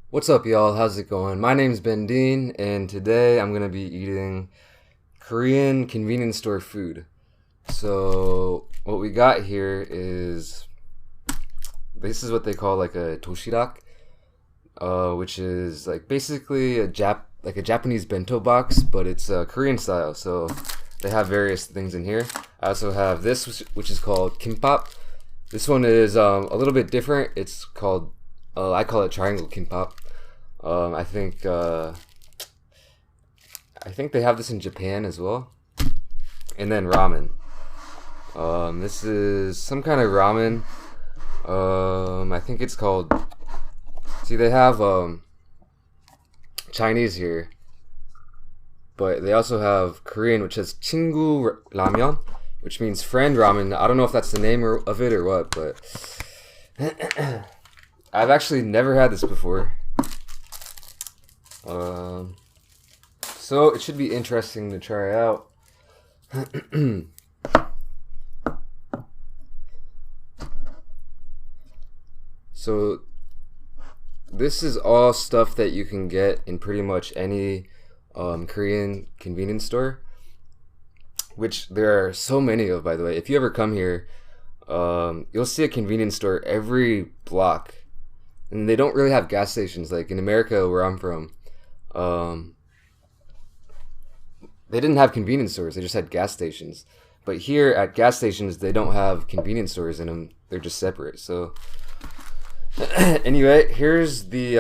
What's up, y'all? How's it going? My name's BenDeen, and today I'm gonna be eating Korean convenience store food. So, what we got here is this is what they call like a doshirak, which is like basically a Japanese bento box, but it's Korean style. So they have various things in here. I also have this, which is called gimbap. This one is a little bit different. It's called I call it triangle gimbap. I think they have this in Japan as well. And then ramen. This is some kind of ramen. I think it's called. See, they have Chinese here, but they also have Korean, which has 친구 라면, which means friend ramen. I don't know if that's the name of it or what, but I've actually never had this before. So it should be interesting to try out. So this is all stuff that you can get in pretty much any Korean convenience store, which there are so many of, by the way. If you ever come here, you'll see a convenience store every block, and they don't really have gas stations like in America where I'm from. They didn't have convenience stores; they just had gas stations. But here at gas stations, they don't have convenience stores in them; they're just separate. So, anyway, here's the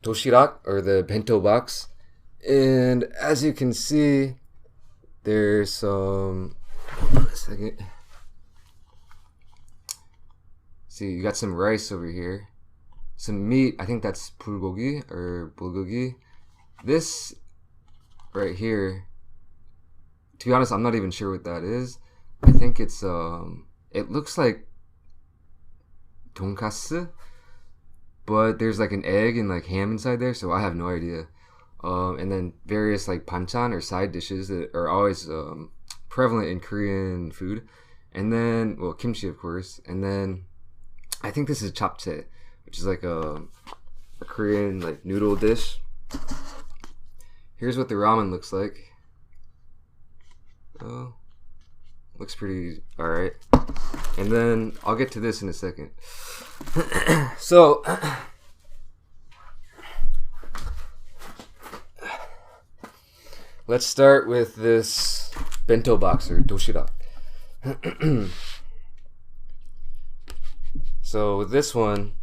doshirak or the bento box, and as you can see, there's some. Hold on a second. See, you got some rice over here, some meat. I think that's bulgogi or bulgogi. This right here, to be honest, I'm not even sure what that is. I think it's it looks like tonkatsu, but there's like an egg and like ham inside there, so I have no idea. And then various like banchan or side dishes that are always prevalent in Korean food. And then, well, kimchi, of course. And then I think this is japchae, which is like a Korean like noodle dish. Here's what the ramen looks like. Oh, looks pretty alright. And then I'll get to this in a second. So, let's start with this bento box or doshirak. So with this one,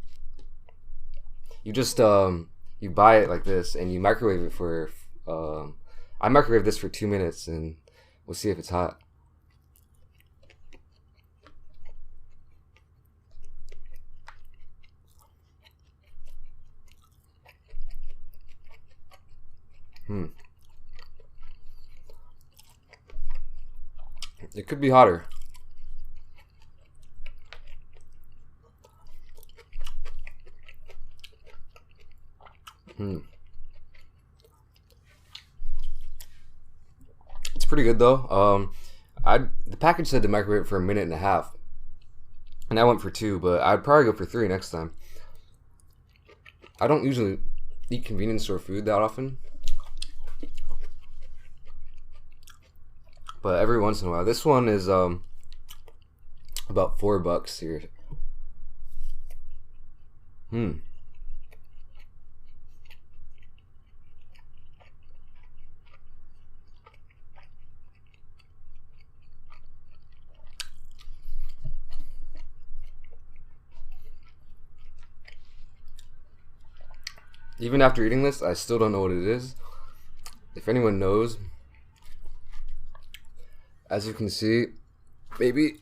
you just you buy it like this and you microwave it for I microwave this for 2 minutes and we'll see if it's hot. It could be hotter. It's pretty good though. The package said to microwave it for 1.5 minutes, and I went for 2, but I'd probably go for 3 next time. I don't usually eat convenience store food that often, but every once in a while. This one is about $4 here. Even after eating this, I still don't know what it is. If anyone knows, as you can see, maybe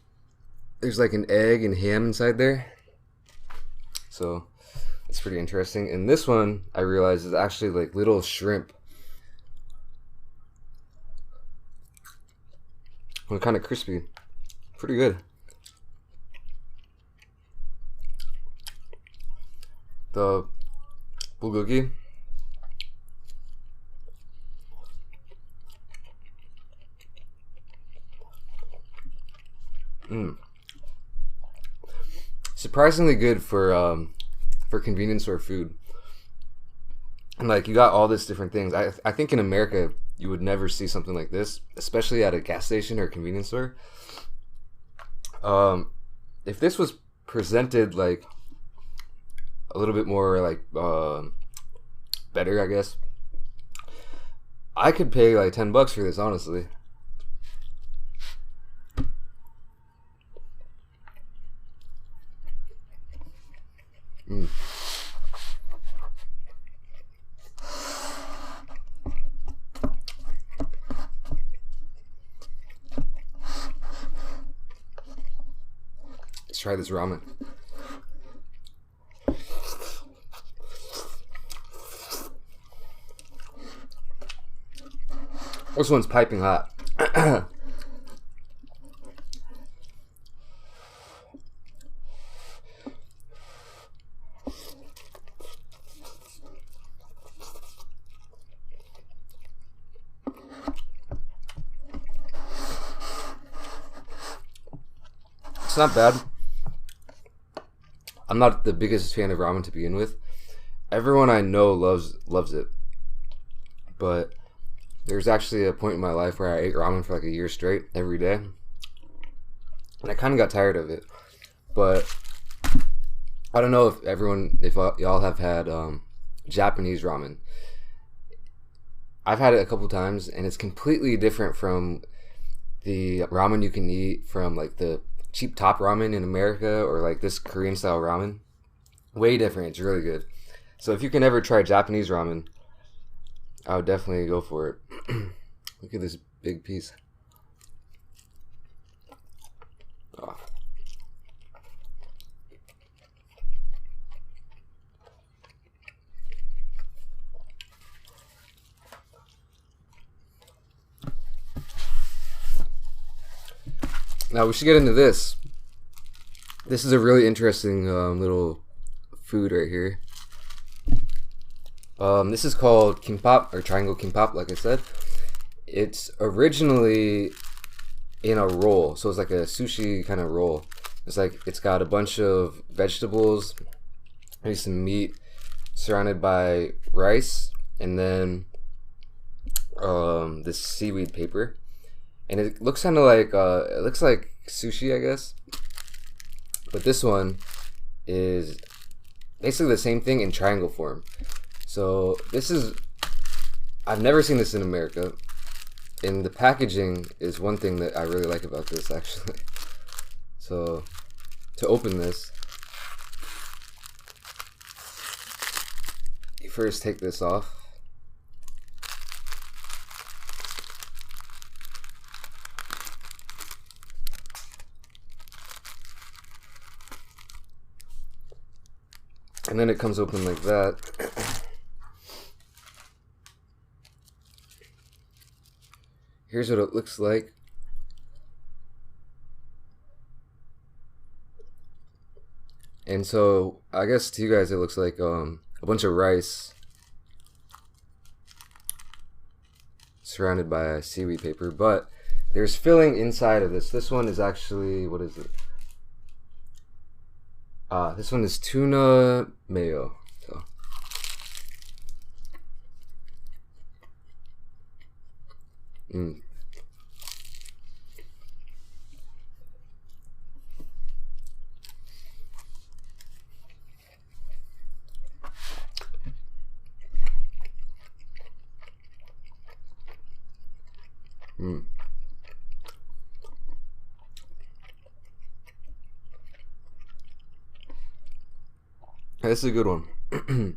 there's like an egg and ham inside there. So it's pretty interesting. And this one, I realized, is actually like little shrimp. They're kind of crispy. Pretty good. The bulgogi. Surprisingly good for convenience store food. And like you got all these different things. I think in America you would never see something like this, especially at a gas station or a convenience store. Um, if this was presented like a little bit more like better, I guess I could pay like $10 for this, honestly. Mm. Let's try this ramen. This one's piping hot. It's not bad. I'm not the biggest fan of ramen to begin with. Everyone I know loves it, but there's actually a point in my life where I ate ramen for like a year straight every day, and I kind of got tired of it. But I don't know if y'all have had Japanese ramen. I've had it a couple times, and it's completely different from the ramen you can eat from like the cheap top ramen in America or like this Korean style ramen. Way different. It's really good. So if you can ever try Japanese ramen, I would definitely go for it. Look at this big piece. Oh. Now we should get into this. This is a really interesting little food right here. This is called gimbap, or triangle gimbap, like I said. It's originally in a roll, so it's like a sushi kind of roll. It's got a bunch of vegetables, maybe some meat, surrounded by rice, and then this seaweed paper. And it looks kind of like it looks like sushi, I guess. But this one is basically the same thing in triangle form. So I've never seen this in America. And the packaging is one thing that I really like about this, actually. So to open this, you first take this off. And then it comes open like that. Here's what it looks like. And so I guess to you guys it looks like a bunch of rice surrounded by a seaweed paper, but there's filling inside of this. This one is actually, what is it? This one is tuna mayo. So. Mm. Mm. This is a good one.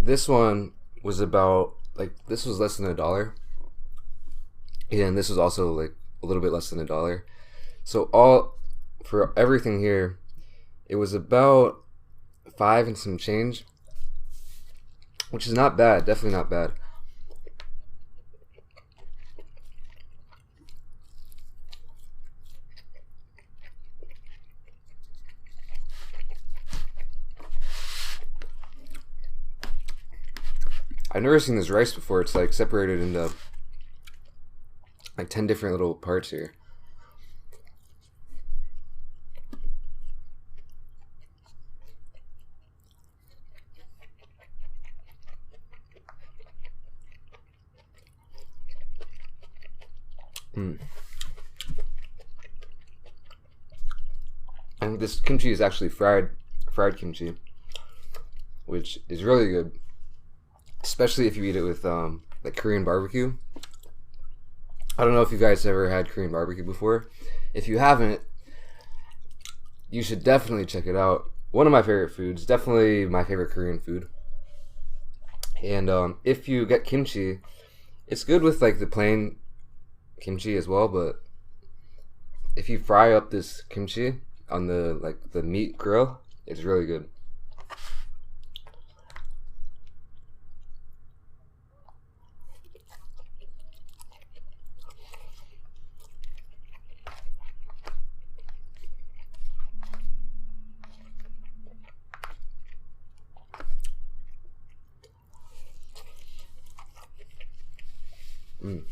This one was about, like, this was less than $1. And this was also like a little bit less than $1. So for everything here, it was about 5 and some change, which is not bad. Definitely not bad. I've never seen this rice before. It's like separated into like 10 different little parts here. Mm. And this kimchi is actually fried kimchi, which is really good, especially if you eat it with like Korean barbecue. I don't know if you guys ever had Korean barbecue before. If you haven't, you should definitely check it out. One of my favorite foods, definitely my favorite Korean food. And if you get kimchi, it's good with like the plain kimchi as well, but if you fry up this kimchi on the meat grill, it's really good. Mm.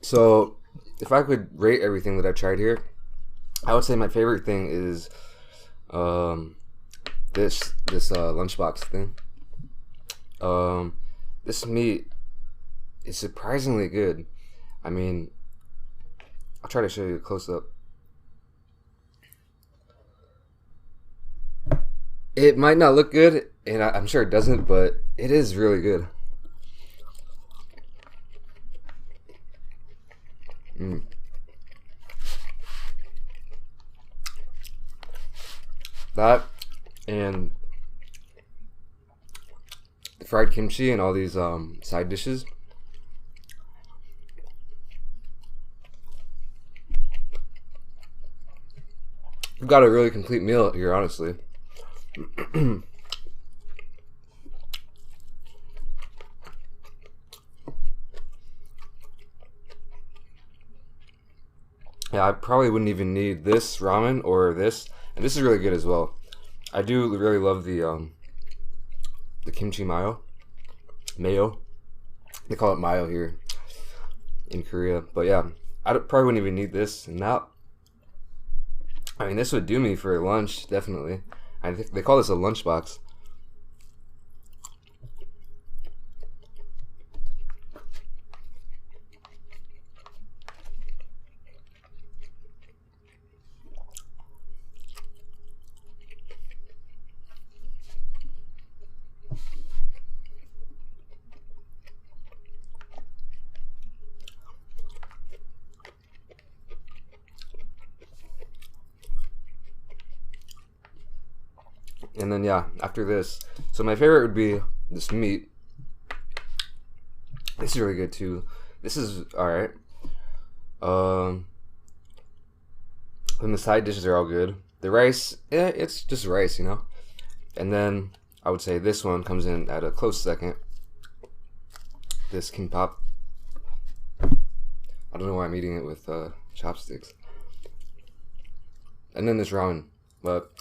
So, if I could rate everything that I've tried here, I would say my favorite thing is um, this lunchbox thing. This meat is surprisingly good. I mean, I'll try to show you a close up. It might not look good, and I'm sure it doesn't, but it is really good. Mm. That and the fried kimchi and all these side dishes. We've got a really complete meal here, honestly. Yeah, I probably wouldn't even need this ramen or this, and this is really good as well. I do really love the kimchi mayo. They call it mayo here in Korea, but yeah, probably wouldn't even need this. And that, I mean, this would do me for lunch definitely. I think they call this a lunchbox. And then yeah, after this, so my favorite would be this meat. This is really good too. This is all right. Um, and the side dishes are all good. The rice, it's just rice, you know. And then I would say this one comes in at a close second. This gimbap. I don't know why I'm eating it with chopsticks. And then this ramen, but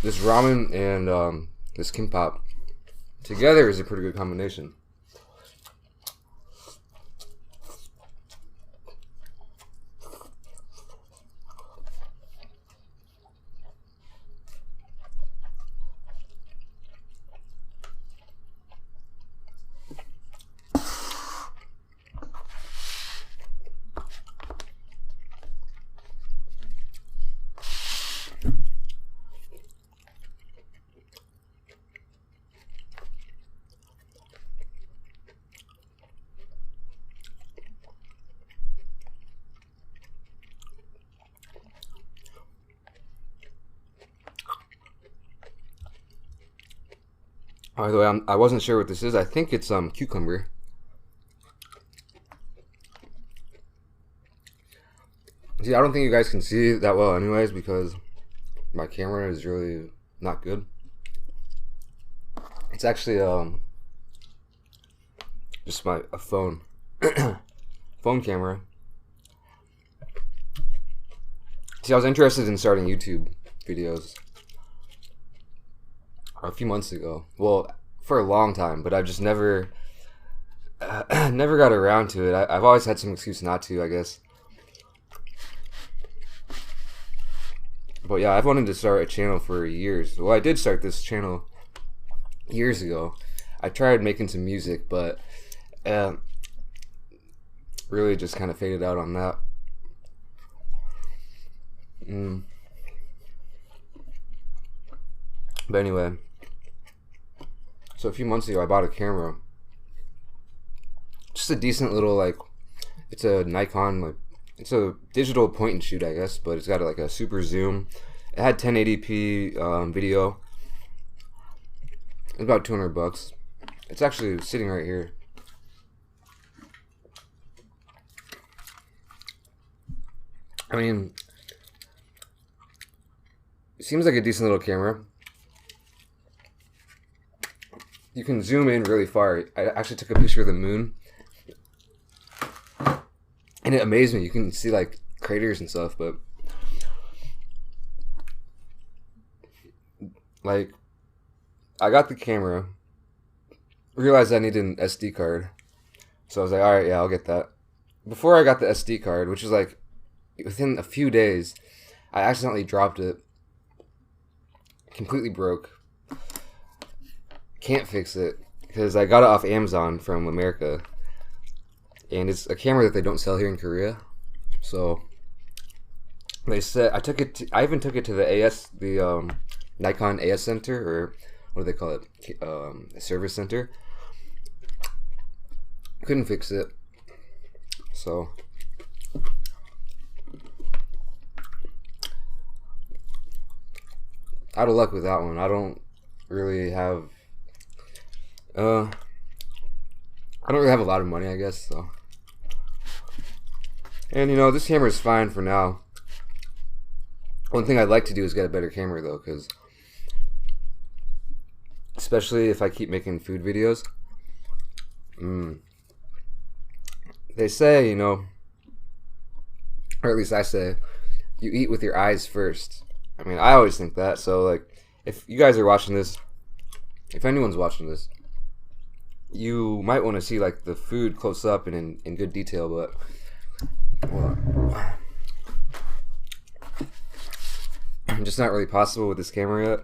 this ramen and this gimbap together is a pretty good combination. By the way, I wasn't sure what this is. I think it's cucumber. See, I don't think you guys can see that well anyways because my camera is really not good. It's actually just a phone phone camera. See, I was interested in starting YouTube videos a few months ago. Well, for a long time, but I've just never never got around to it. I've always had some excuse not to, I guess. But yeah, I've wanted to start a channel for years. Well, I did start this channel years ago. I tried making some music, but really just kind of faded out on that. But anyway, so a few months ago I bought a camera. Just a decent little, like, it's a Nikon, like, it's a digital point and shoot, I guess, but it's got like a super zoom. It had 1080p video. It's about $200. It's actually sitting right here. I mean, it seems like a decent little camera. You can zoom in really far. I actually took a picture of the moon, and it amazed me. You can see like craters and stuff, but like, I got the camera, realized I needed an SD card, so I was like, alright, yeah, I'll get that. Before I got the SD card, which was like within a few days, I accidentally dropped it. Completely broke. Can't fix it because I got it off Amazon from America, and it's a camera that they don't sell here in Korea. So they said I even took it to the Nikon AS Center, or what do they call it? Service center. Couldn't fix it. So out of luck with that one. I don't really have a lot of money, I guess, so. And you know, this camera is fine for now. One thing I'd like to do is get a better camera though, because especially if I keep making food videos, they say, you know, or at least I say, you eat with your eyes first. I mean, I always think that. So like, if you guys are watching this, if anyone's watching this, you might want to see like the food close up and in good detail, but just not really possible with this camera yet.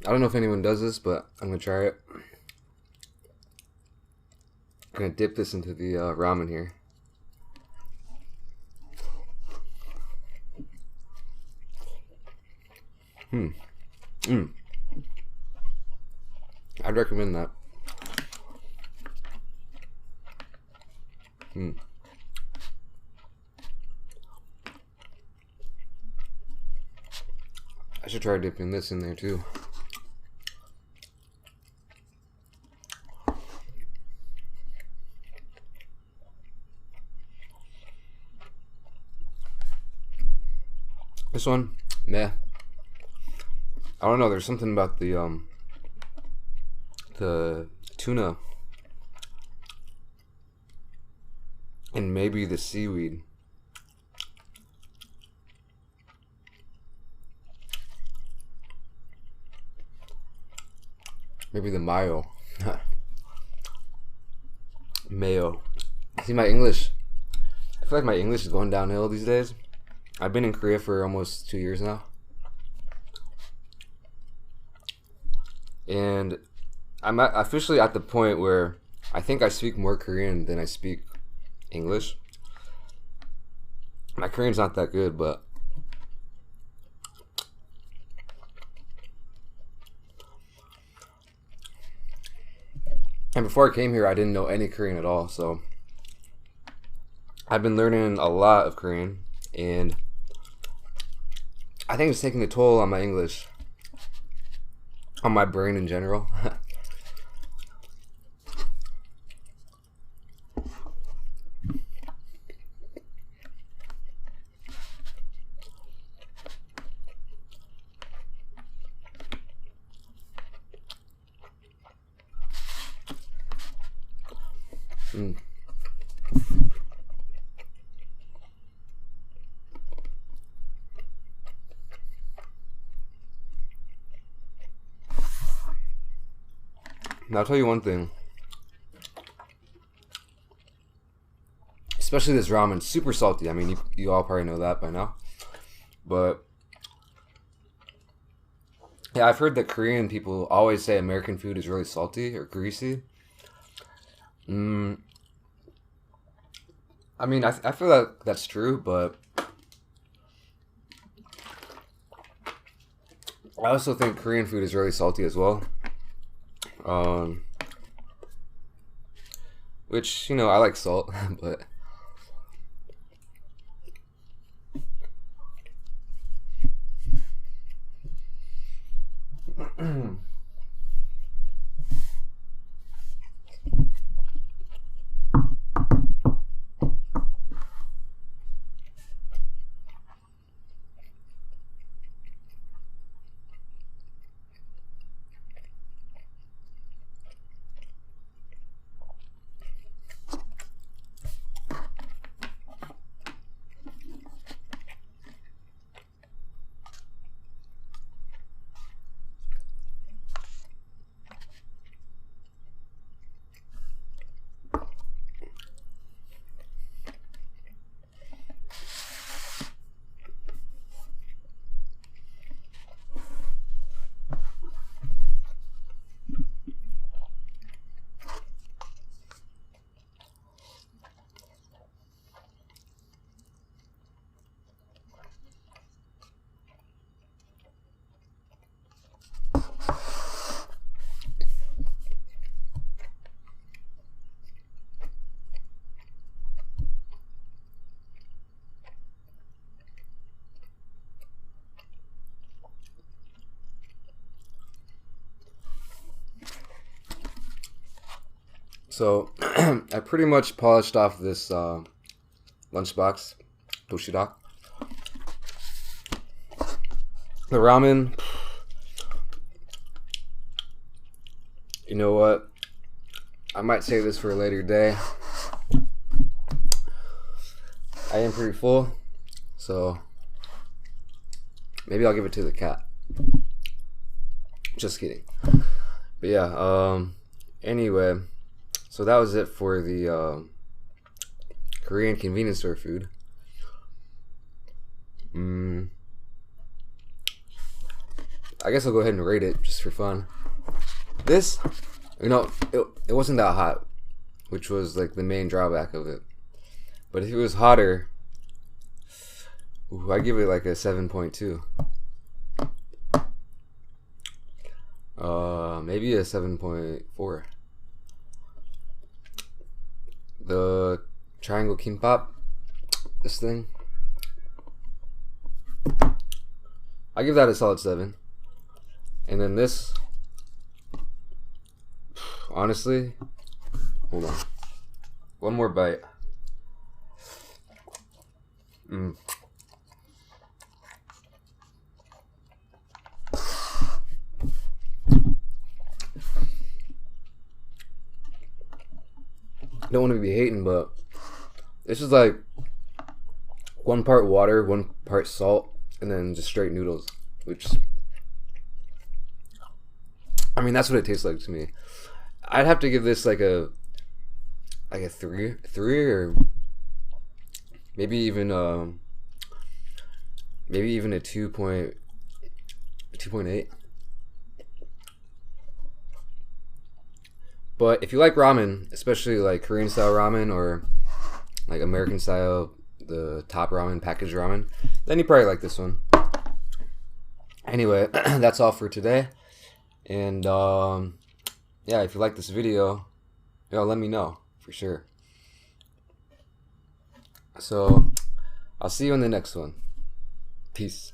I don't know if anyone does this, but I'm gonna try it. I'm gonna dip this into the ramen here. I'd recommend that. I should try dipping this in there too. This one meh. I don't know. There's something about the tuna and maybe the seaweed. Maybe the mayo. Mayo. See, my English. I feel like my English is going downhill these days. I've been in Korea for almost 2 years now. And I'm officially at the point where I think I speak more Korean than I speak English. My Korean's not that good, but and before I came here, I didn't know any Korean at all, so I've been learning a lot of Korean, and I think it's taking a toll on my English, on my brain in general. Mm. Now, I'll tell you one thing. Especially this ramen, super salty. I mean, you all probably know that by now. But yeah, I've heard that Korean people always say American food is really salty or greasy. I mean, I feel like that's true, but I also think Korean food is really salty as well. Which, you know, I like salt, but so I pretty much polished off this lunchbox, doshirak. The ramen, you know what? I might save this for a later day. I am pretty full, so maybe I'll give it to the cat. Just kidding. But yeah, anyway, so that was it for the Korean convenience store food. I guess I'll go ahead and rate it just for fun. This, you know, it wasn't that hot, which was like the main drawback of it. But if it was hotter, I give it like a 7.2. Maybe a 7.4. The triangle gimbap, this thing, I give that a solid 7. And then this, honestly, hold on, one more bite. don't want to be hating, but this is like 1 part water, 1 part salt, and then just straight noodles, which, I mean, that's what it tastes like to me. I'd have to give this like a three, or maybe even a 2.8. But if you like ramen, especially like Korean style ramen or like American style, the top ramen, packaged ramen, then you probably like this one. Anyway, that's all for today. And yeah, if you like this video, let me know for sure. So I'll see you in the next one. Peace.